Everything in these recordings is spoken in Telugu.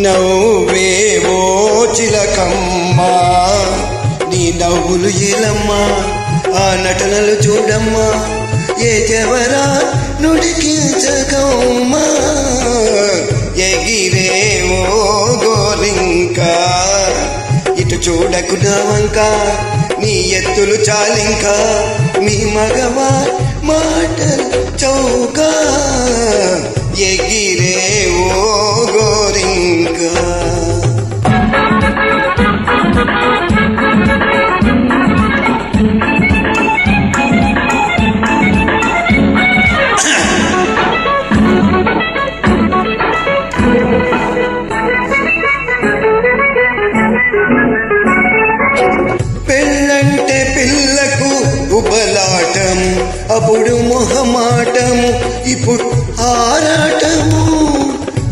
నవ్వేవో చిలకమ్మా నీ నవ్వులు ఏలమ్మా ఆ నటనలు చూడమ్మా ఎగవరా నుడికించకమ్మా ఎగిరేవో గోరింకా ఇటు చూడకు నా వంక నీ ఎత్తులు చాలింకా మీ మగవా మాటలు చౌకా ఎగిరేవో గోరింకా పెళ్ళంటే పిల్లకు ఉబలాటము అప్పుడు మొహమాటము ఇప్పుడు ఆరాటము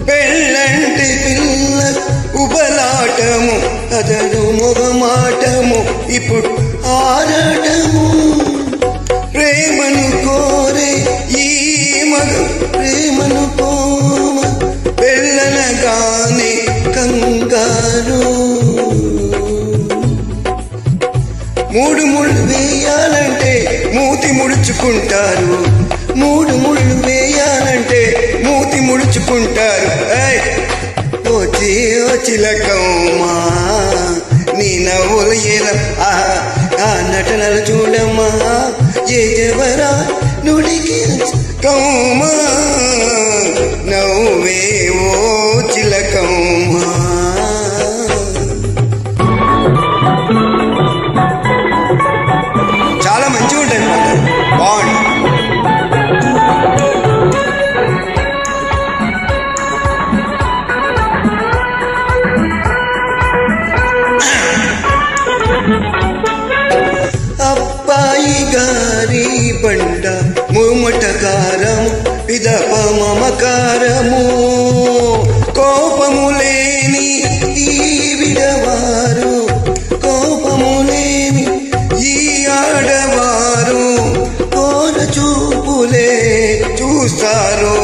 పెళ్ళంటే పిల్లకు ఉబలాటము అతడు మొహమాటము ఇప్పుడు ఆరాటము ప్రేమను కోరే ఈ మగ ప్రేమను పోమ పెళ్ళనగానే కంగారు మూడు ముళ్ళు వేయాలంటే మూతి ముడుచుకుంటారు మూడు ముళ్ళు వేయాలంటే మూతి ముడుచుకుంటారు ఓ చిలకమ్మా నీ నవ్వులు ఏల ఆ నటనలు చూడమ్మా ఎవరా నుడికి కమ్మా నవ్వేవో చిలకమ్మా చాలా మంచిగా ఉంటాయి బాగుంది అబ్బాయి గారి బండ ముమటకారము పిదప మమకారము కోపము లేని ఈ విడవారు కోపము లేని ఈ ఆడవారు కోర చూపులే చూస్తారు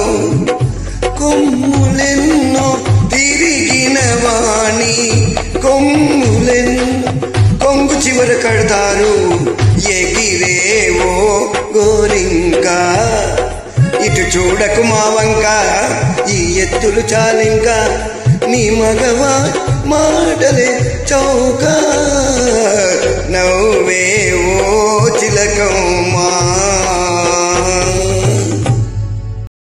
కొమ్ములెన్నో తిరిగిన వాణి కొమ్ములెన్నో కొంగు చివర కడతారు ఎగిరేవో గోరింకా ఇటు చూడకు మా వంక ఈ ఎత్తులు చాలింకా నీ మగవా మాటలే చౌక నవ్వేవో చిలకం